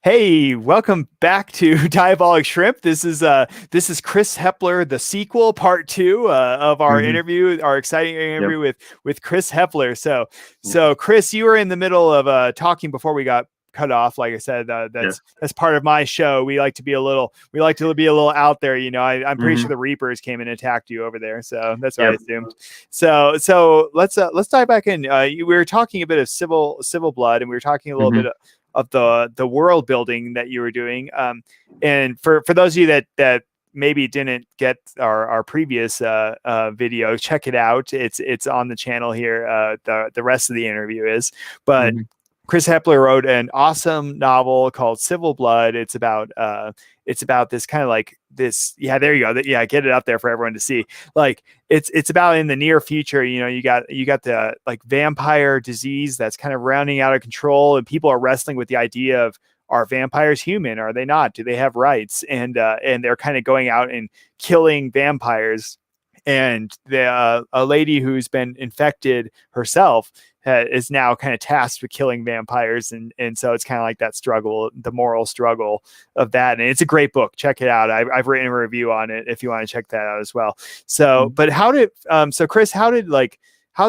Hey, welcome back to Diabolic Shrimp. This is Chris Hepler, the sequel, part two of our Hmm. interview, our exciting Yep. interview with Chris Hepler. So, Yeah. so Chris, you were in the middle of talking before we got cut off. Like I said, Yes. that's part of my show. We like to be a little out there. I'm pretty sure Hmm. the Reapers came and attacked you over there, so that's what I Yep. assumed. So let's dive back in. We were talking a bit of civil blood, and we were talking a little bit Hmm. of the world building that you were doing. And for those of you that maybe didn't get our previous video, check it out. It's on the channel here. The rest of the interview is, but Hmm. Chris Hepler wrote an awesome novel called Civil Blood. It's about this kind of like this. Yeah, there you go. Yeah, get it up there for everyone to see. Like it's about in the near future. You got the like vampire disease that's kind of rounding out of control, and people are wrestling with the idea of, are vampires human? Are they not? Do they have rights? And they're kind of going out and killing vampires. And a lady who's been infected herself is now kind of tasked with killing vampires, and so it's kind of like that struggle, the moral struggle of that. And it's a great book. Check it out. I've written a review on it if you want to check that out as well. So, but so Chris, how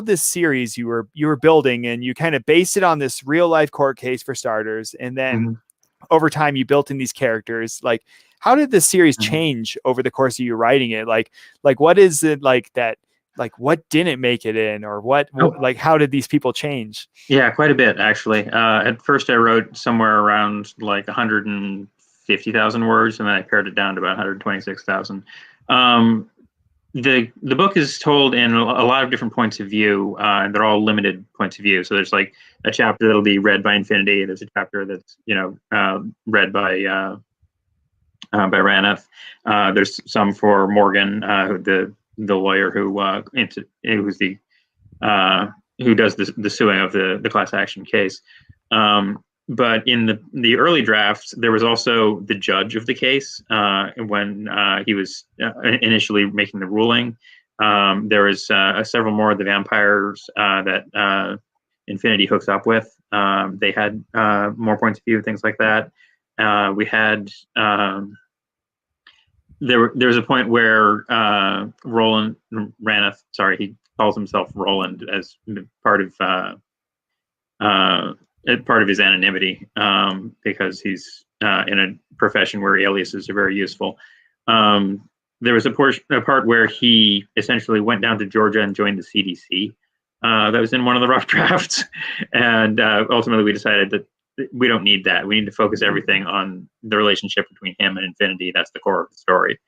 this series you were building, and you kind of based it on this real life court case for starters, and then Hmm. over time you built in these characters. Like, how did this series Hmm. change over the course of you writing it? Like what is it like that, like what didn't make it in, or Oh, like how did these people change? yeah, quite a bit actually. At first, I wrote somewhere around like 150,000 words, and then I pared it down to about 126,000. Um, the book is told in a lot of different points of view, and they're all limited points of view. So there's like a chapter that'll be read by Infinity. There's a chapter that's read by Raneth. There's some for Morgan, the lawyer who's the who does the suing of the class action case. But in the early drafts, there was also the judge of the case when he was initially making the ruling. There was several more of the vampires that Infinity hooks up with. They had more points of view, things like that. We had there was a point where Roland Raneth, sorry, he calls himself Roland as part of uh, part of his anonymity, because he's in a profession where aliases are very useful. There was a part where he essentially went down to Georgia and joined the CDC. That was in one of the rough drafts, and ultimately we decided that we don't need that. We need to focus everything on the relationship between him and Infinity. That's the core of the story.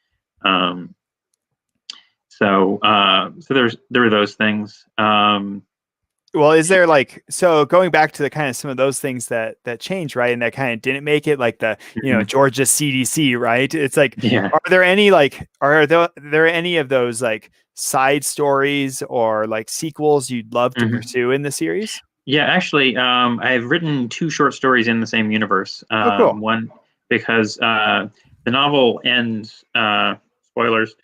Um, so there were those things. Well, is there like, so going back to the kind of some of those things that changed, right, and that kind of didn't make it, like the Mhm. Georgia CDC, right? It's like, Yeah. are there any of those like side stories or like sequels you'd love to Mhm. pursue in the series? Yeah, actually, I've written two short stories in the same universe. Oh, cool. One because the novel ends, spoilers,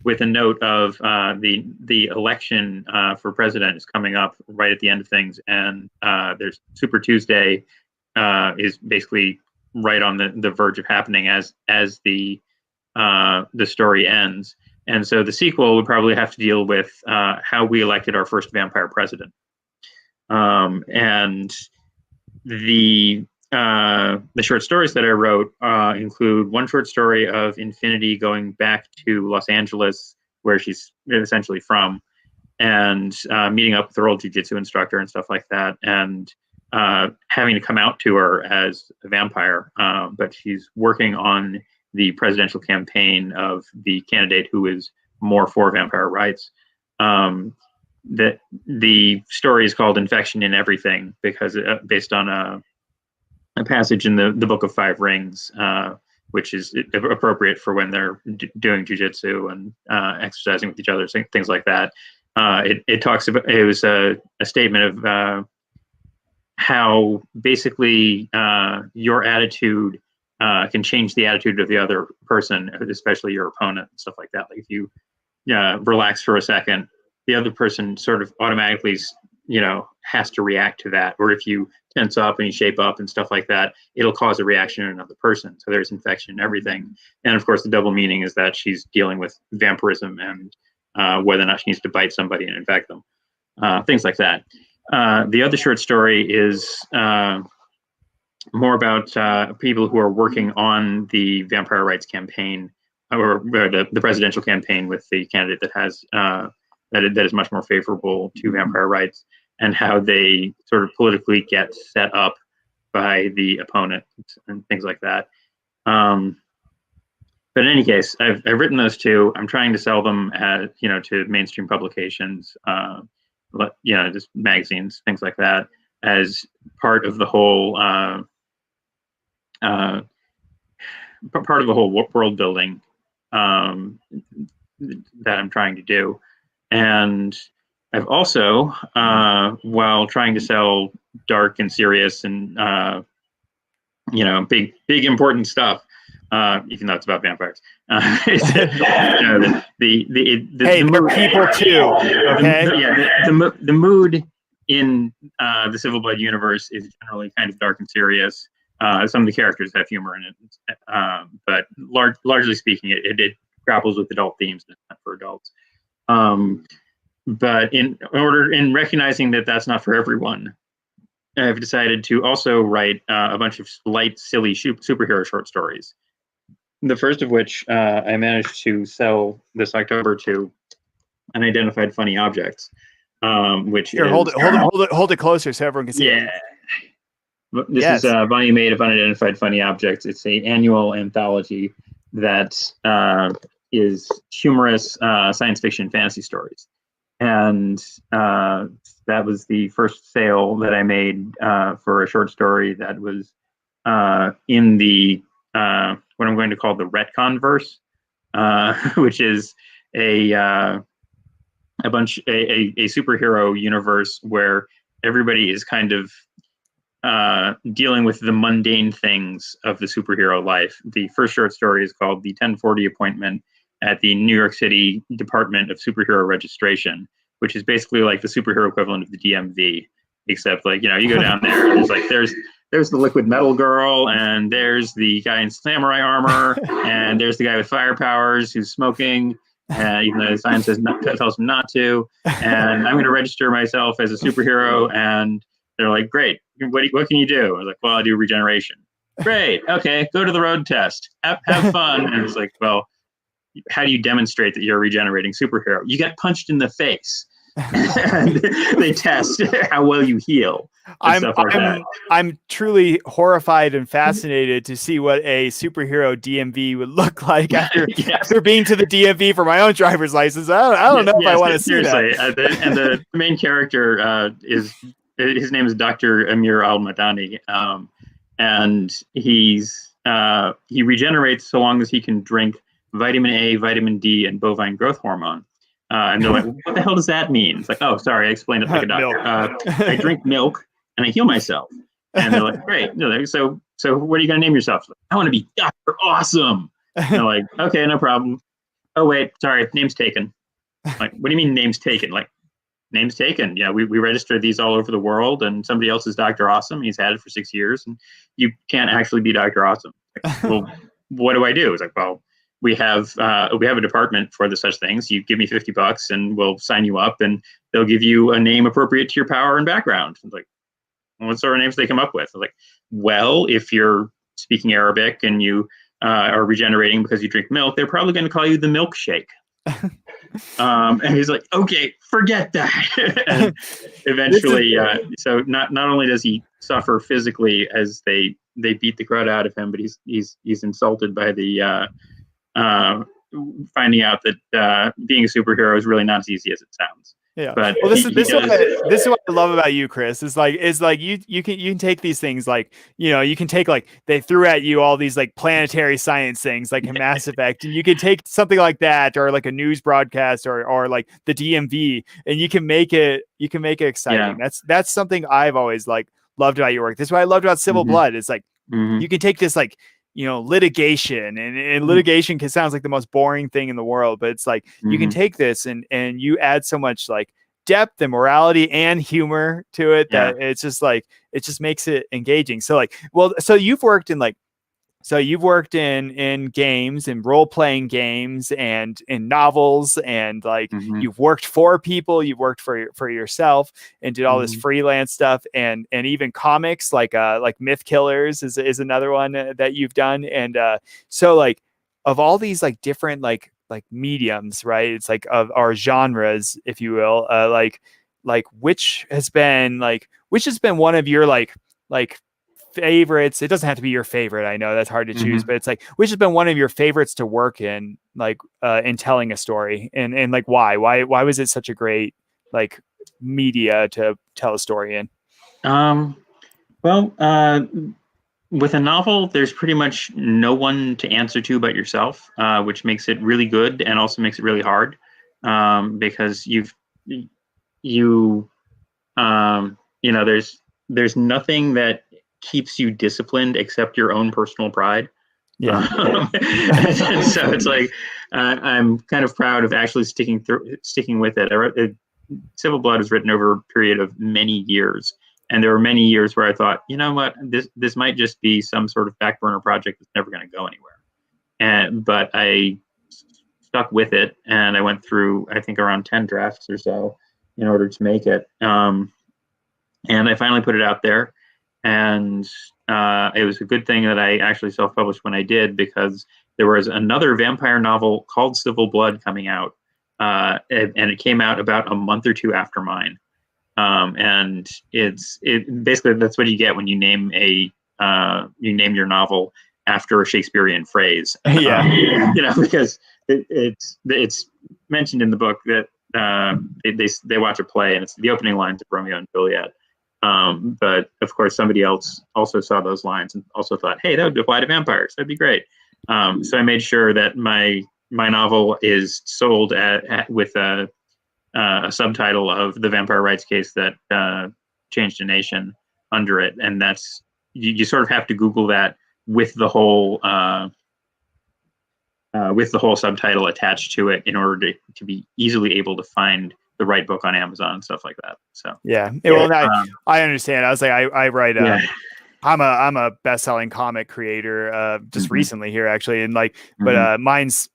with a note of the election for president is coming up right at the end of things, and there's Super Tuesday is basically right on the verge of happening as the story ends. And so the sequel would probably have to deal with how we elected our first vampire president. And the short stories that I wrote include one short story of Infinity going back to Los Angeles, where she's essentially from, and meeting up with her old jiu-jitsu instructor and stuff like that, and having to come out to her as a vampire. But she's working on the presidential campaign of the candidate who is more for vampire rights. That the story is called Infection in Everything because based on a passage in the Book of Five Rings, which is appropriate for when they're doing jujitsu and exercising with each other, things like that. It talks about, it was a statement of how basically your attitude can change the attitude of the other person, especially your opponent and stuff like that. Like if you relax for a second, the other person sort of automatically has to react to that, or if you tense up and you shape up and stuff like that, it'll cause a reaction in another person. So there's infection and everything. And of course, the double meaning is that she's dealing with vampirism and whether or not she needs to bite somebody and infect them, things like that. The other short story is more about people who are working on the vampire rights campaign, or the presidential campaign with the candidate that has that is much more favorable to vampire rights, and how they sort of politically get set up by the opponent and things like that. But in any case, I've written those two. I'm trying to sell them as, to mainstream publications, just magazines, things like that, as part of the whole world building that I'm trying to do. And I've also, while trying to sell dark and serious and big important stuff, even though it's about vampires, hey, they're people too. Okay. The mood in the Civil Blood universe is generally kind of dark and serious. Some of the characters have humor in it, but largely speaking, it grapples with adult themes. It's not for adults. But in recognizing that that's not for everyone, I've decided to also write a bunch of light, silly superhero short stories. The first of which I managed to sell this October to Unidentified Funny Objects, which Here, hold it closer so everyone can see. Yeah. It. This is Volume 8 of Unidentified Funny Objects. It's an annual anthology that is humorous science fiction fantasy stories. And that was the first sale that I made for a short story that was in the what I'm going to call the retcon verse, which is a superhero universe where everybody is kind of dealing with the mundane things of the superhero life. The first short story is called The 1040 Appointment at the New York City Department of Superhero Registration, which is basically like the superhero equivalent of the DMV, except like, you go down there and there's the liquid metal girl, and there's the guy in samurai armor, and there's the guy with fire powers who's smoking, even though the sign tells him not to. And I'm going to register myself as a superhero. And they're like, great. What can you do? I was like, well, I do regeneration. Great. Okay. Go to the road test. Have fun. And it's like, well, how do you demonstrate that you're a regenerating superhero? You get punched in the face. And they test how well you heal. I'm truly horrified and fascinated to see what a superhero DMV would look like after being to the DMV for my own driver's license. I don't know if I want to see that. And the main character his name is Dr. Amir Al-Madani, and he regenerates so long as he can drink vitamin A, vitamin D, and bovine growth hormone. And they're like, what the hell does that mean? It's like, oh, sorry, I explained it like a doctor. I drink milk and I heal myself. And they're like, great. They're like, so what are you going to name yourself? Like, I want to be Dr. Awesome. And they're like, okay, no problem. Oh, wait, sorry, name's taken. I'm like, what do you mean name's taken? Like, name's taken. Yeah, we registered these all over the world, and somebody else is Dr. Awesome. He's had it for 6 years, and you can't actually be Dr. Awesome. Like, well, what do I do? It's like, well, we have a department for such things. You give me $50 and we'll sign you up, and they'll give you a name appropriate to your power and background. It's like, well, what sort of names do they come up with? I was like, well, if you're speaking Arabic and you are regenerating because you drink milk, they're probably going to call you the milkshake. And he's like, okay, forget that. And eventually, so not only does he suffer physically as they beat the crud out of him, but he's insulted by the finding out that being a superhero is really not as easy as it sounds. Yeah. But well, this is what I love about you, Chris. Is like you can take these things, like, you can take, like, they threw at you all these like planetary science things like in Mass Effect, and you can take something like that, or like a news broadcast, or like the DMV, and you can make it exciting. Yeah. That's something I've always like loved about your work. This is what I loved about Civil Blood. It's like you can take this like, litigation, and litigation sounds like the most boring thing in the world, but it's like you can take this and you add so much like depth and morality and humor to it Yeah. that it's just like, it just makes it engaging. So like, well, so you've worked in like, so you've worked in games and role playing games and in novels, and like Hmm. you've worked for people, you've worked for yourself and did all this Hmm. freelance stuff, and even comics like Myth Killers is another one that you've done. And so like of all these like different like mediums, right? It's like of our genres, if you will, like which has been one of your like favorites. It doesn't have to be your favorite, I know that's hard to choose, Hmm. but it's like which has been one of your favorites to work like in telling a story, and like why was it such a great like media to tell a story in? Um, well, with a novel, there's pretty much no one to answer to but yourself, which makes it really good and also makes it really hard, because you there's nothing that keeps you disciplined except your own personal pride. Yeah. And so it's like I'm kind of proud of actually sticking with it. Civil Blood was written over a period of many years, and there were many years where I thought, you know what, this might just be some sort of back burner project that's never going to go anywhere. But I stuck with it, and I went through, I think, around 10 drafts or so in order to make it. And I finally put it out there, and it was a good thing that I actually self-published when I did, because there was another vampire novel called Civil Blood coming out, and it came out about a month or two after mine. And it basically, that's what you get when you name your novel after a Shakespearean phrase. Yeah. Because it's mentioned in the book that they watch a play, and it's the opening lines of Romeo and Juliet. But of course, somebody else also saw those lines and also thought, hey, that would apply to vampires. That'd be great. So I made sure that my novel is sold with a subtitle of The Vampire Rights Case That Changed a Nation under it. And that's, you sort of have to Google that with the whole subtitle attached to it in order to be easily able to find the right book on Amazon and stuff like that. So Yeah. Well, I understand. I was like, I write, yeah. I'm a best-selling comic creator, just Mm-hmm. recently here actually. And like, Mm-hmm. but mine's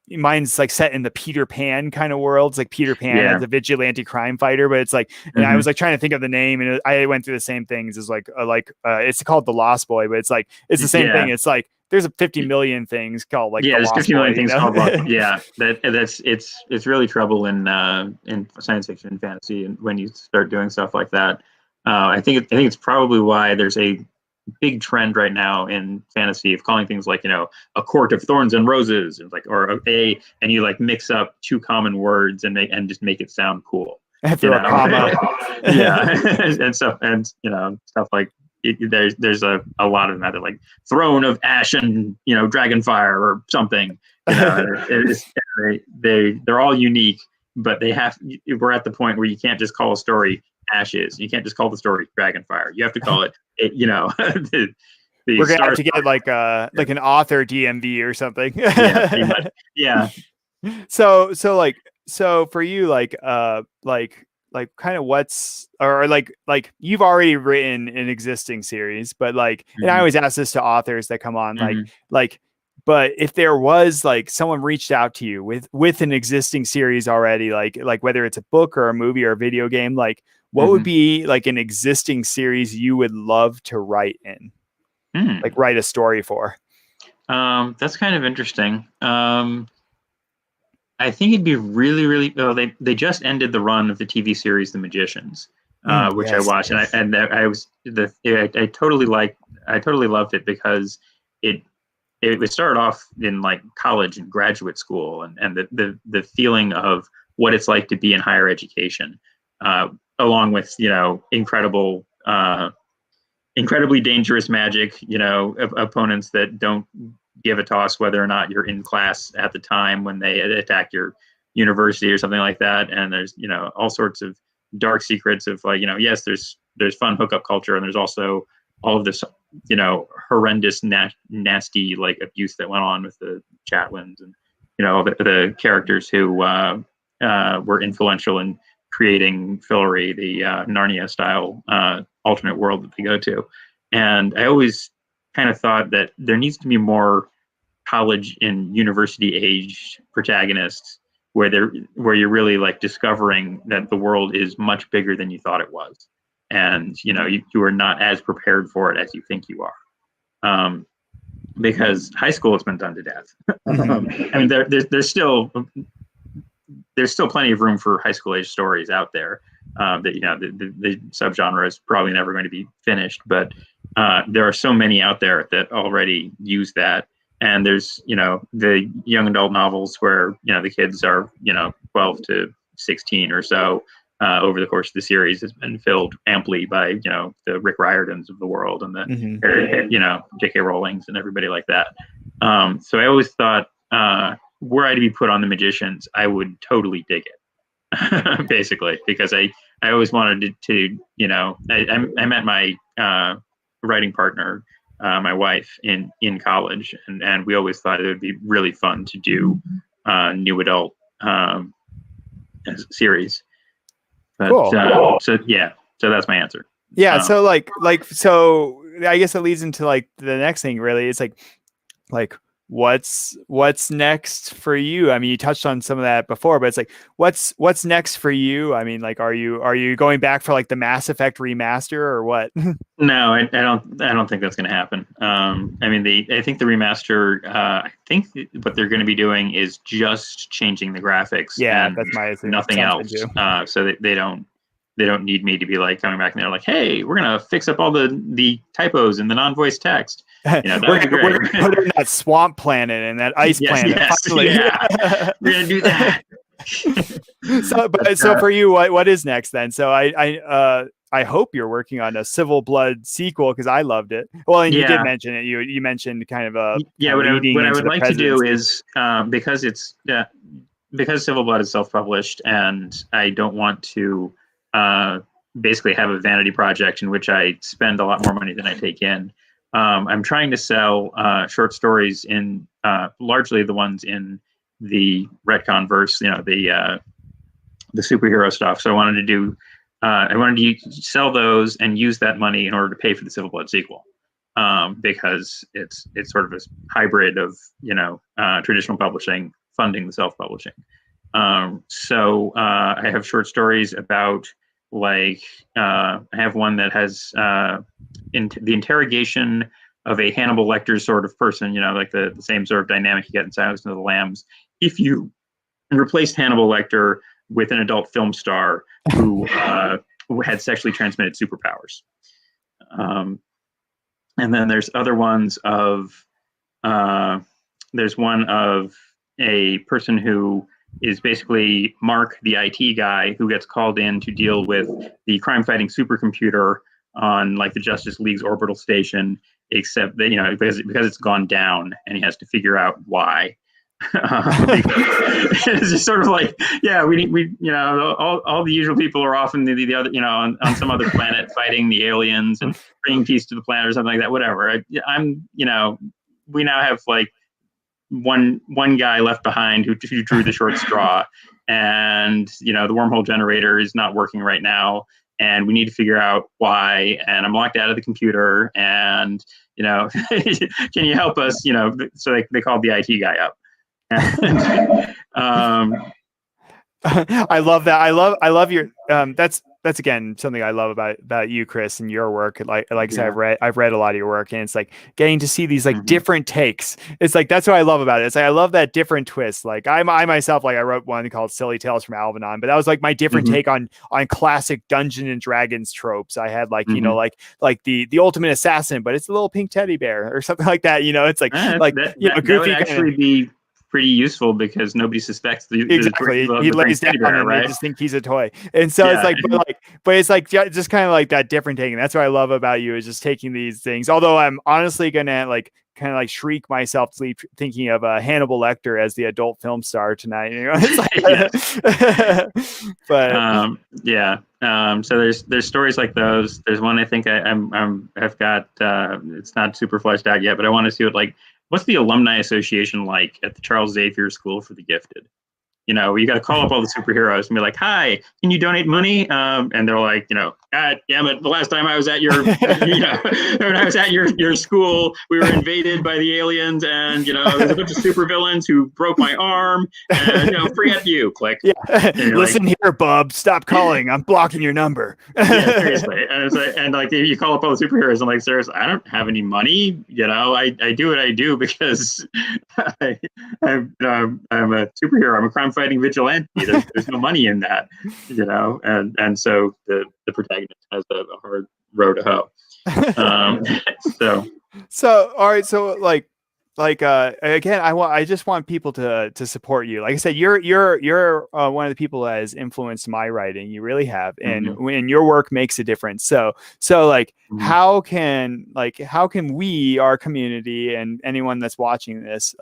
like set in the Peter Pan kind of world. It's like Peter Pan Yeah. as a vigilante crime fighter, but it's like, and I was like trying to think of the name, and I went through the same things as like, it's called The Lost Boy, but it's like, it's the same Yeah. thing. It's like, there's a 50 million things called like, Yeah, The there's Lost 50 million Boy, things you know? called Lost. Yeah, it's really trouble in science fiction and fantasy, and when you start doing stuff like that. I think it's probably why there's a big trend right now in fantasy of calling things like, a court of thorns and roses, and like, or and you like mix up two common words and just make it sound cool. Through a comma. Yeah. and stuff like there's a lot of them that like Throne of Ash and Dragonfire or something. They're all unique, but we're at the point where you can't just call a story Ashes. You can't just call the story Dragonfire. You have to call it, We're gonna have to get like an author DMV or something. Yeah, pretty much. Yeah. So for you, like kind of what's, or like you've already written an existing series, but like, and I always ask this to authors that come on, like, but if there was like someone reached out to you with an existing series already, like whether it's a book or a movie or a video game, like what would be like an existing series you would love to write in, like write a story for? That's kind of interesting. I think it'd be really, really. Oh, they just ended the run of the TV series The Magicians, which I watched, and I totally loved it, because it started off in like college and graduate school, and the feeling of what it's like to be in higher education, along with incredibly dangerous magic, opponents that don't give a toss whether or not you're in class at the time when they attack your university or something like that. And there's all sorts of dark secrets of like, yes, there's fun hookup culture, and there's also all of this horrendous nasty like abuse that went on with the Chatwins and the characters who were influential in creating Fillory, the Narnia style alternate world that they go to. And I always kind of thought that there needs to be more college and university aged protagonists where you're really like discovering that the world is much bigger than you thought it was, and you are not as prepared for it as you think you are, because high school has been done to death. I mean, there's still plenty of room for high school age stories out there. That the subgenre is probably never going to be finished, but there are so many out there that already use that. And there's the young adult novels where the kids are 12 to 16 or so. Over the course of the series has been filled amply by the Rick Riordans of the world and the J.K. Rowlings and everybody like that. So I always thought, were I to be put on the Magicians, I would totally dig it, basically, because I always wanted to I met my writing partner, my wife, in college, and we always thought it would be really fun to do new adult series. But, cool. So that's my answer. Yeah. So so I guess it leads into like the next thing. Really, it's like what's next for you? I mean, you touched on some of that before, but it's like what's next for you? I mean, like, are you going back for like the Mass Effect remaster or what? No, I don't think that's going to happen. I mean, I think the remaster. I think what they're going to be doing is just changing the graphics. Yeah, and that's my nothing else. So they don't need me to be like coming back and they're like, hey, we're gonna fix up all the typos in the non-voice text. We're gonna put in that swamp planet and that ice planet. Yeah. We're gonna do that. So for you, what is next then? So I hope you're working on a Civil Blood sequel because I loved it. Well, and you did mention it. You mentioned kind of a what I would like to do is because Civil Blood is self-published and I don't want to basically have a vanity project in which I spend a lot more money than I take in. I'm trying to sell short stories in largely the ones in the retcon verse, the superhero stuff. So I wanted to sell those and use that money in order to pay for the Civil Blood sequel, because it's sort of a hybrid of traditional publishing funding the self-publishing. So I have short stories about I have one that has the interrogation of a Hannibal Lecter sort of person, like the same sort of dynamic you get in Silence of the Lambs. If you replaced Hannibal Lecter with an adult film star who had sexually transmitted superpowers. And then there's other ones of, there's one of a person who is basically Mark, the IT guy, who gets called in to deal with the crime-fighting supercomputer on like the Justice League's orbital station, except that because it's gone down, and he has to figure out why. It's just sort of like, we all the usual people are often the other, on some other planet fighting the aliens and bringing peace to the planet or something like that. Whatever. We now have like one guy left behind who drew the short straw, and the wormhole generator is not working right now, and we need to figure out why, and I'm locked out of the computer, and can you help us? So they called the IT guy up. I love that. I love your that's again something I love about you, Chris, and your work. Like I said, I've read a lot of your work, and it's like getting to see these like different takes. It's like that's what I love about it. It's like I love that different twist. Like I myself, like I wrote one called Silly Tales from Albanon, but that was like my different take on classic Dungeons and Dragons tropes. I had like like the ultimate assassin, but it's a little pink teddy bear or something like that. It's like that goofy would actually be pretty useful because nobody suspects exactly. He lays down bear, and right? they just think he's a toy. And so it's like, but it's like just kind of like that different take. And that's what I love about you is just taking these things. Although I'm honestly gonna like kind of like shriek myself to sleep thinking of Hannibal Lecter as the adult film star tonight. It's like, but so there's stories like those. There's one I think I've got. It's not super fleshed out yet, but I want to see what's the alumni association like at the Charles Xavier School for the Gifted? You got to call up all the superheroes and be like, "Hi, can you donate money?" And they're like, God damn it! The last time I was at your, when I was at your school, we were invaded by the aliens, and there's a bunch of supervillains who broke my arm, and forget you. Click. Yeah. Listen here, bub. Stop calling. I'm blocking your number. Yeah, seriously. And it's like, you call up all the superheroes. I'm like, seriously, I don't have any money. I do what I do because I'm a superhero. I'm a crime-fighting vigilante. There's no money in that, and so the protagonist has a hard row to hoe. So all right. So again, I just want people to support you. Like I said, you're one of the people that has influenced my writing. You really have, and when your work makes a difference. So how can we, our community, and anyone that's watching this,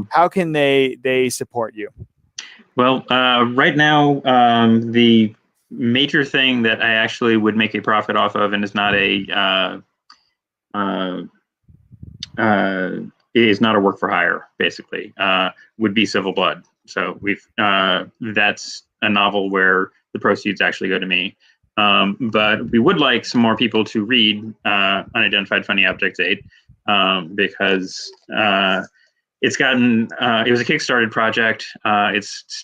how can they support you? Well, right now, the major thing that I actually would make a profit off of, and is not is not a work for hire, basically, would be Civil Blood. So that's a novel where the proceeds actually go to me. But we would like some more people to read Unidentified Funny Objects 8 because it's gotten, it was a Kickstarter project. It's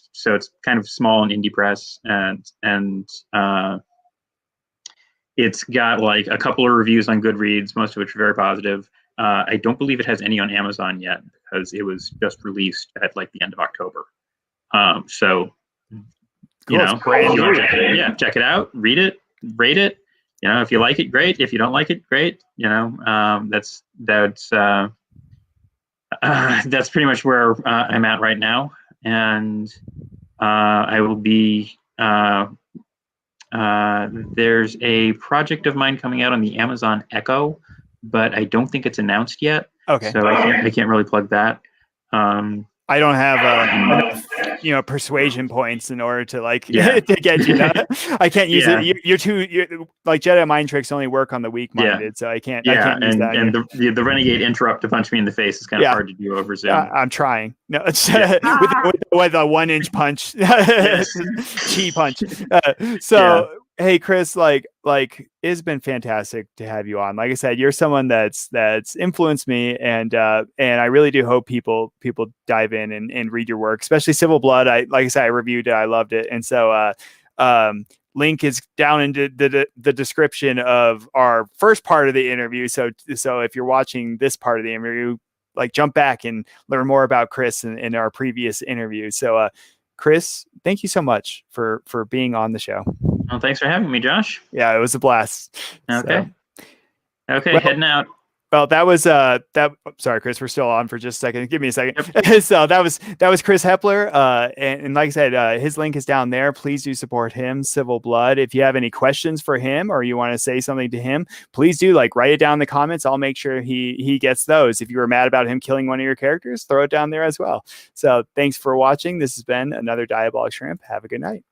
kind of small and indie press, and it's got like a couple of reviews on Goodreads, most of which are very positive. I don't believe it has any on Amazon yet because it was just released at like the end of October. So, check it out, read it, rate it. If you like it, great. If you don't like it, great. That's pretty much where I'm at right now, and I will be. There's a project of mine coming out on the Amazon Echo, but I don't think it's announced yet. Okay. So I can't really plug that. I don't have enough, persuasion points in order to to get you. I can't use it. You're like Jedi mind tricks only work on the weak-minded, so I can't. Yeah, I can't use that. And the renegade interrupt to punch me in the face is kind of hard to do over Zoom. I'm trying. No, it's with a 1-inch punch, chi punch. Hey, Chris, it's been fantastic to have you on. Like I said, you're someone that's influenced me, and I really do hope people dive in and read your work, especially Civil Blood. Like I said, I reviewed it. I loved it. And so link is down in the description of our first part of the interview. So if you're watching this part of the interview, jump back and learn more about Chris in our previous interview. So Chris, thank you so much for being on the show. Well, thanks for having me, Josh. Yeah, it was a blast. Okay. Okay, heading out. Well, that was sorry, Chris, we're still on for just a second. Give me a second. Yep. So that was Chris Hepler. And like I said, his link is down there. Please do support him, Civil Blood. If you have any questions for him or you want to say something to him, please do write it down in the comments. I'll make sure he gets those. If you were mad about him killing one of your characters, throw it down there as well. So thanks for watching. This has been another Diabolic Shrimp. Have a good night.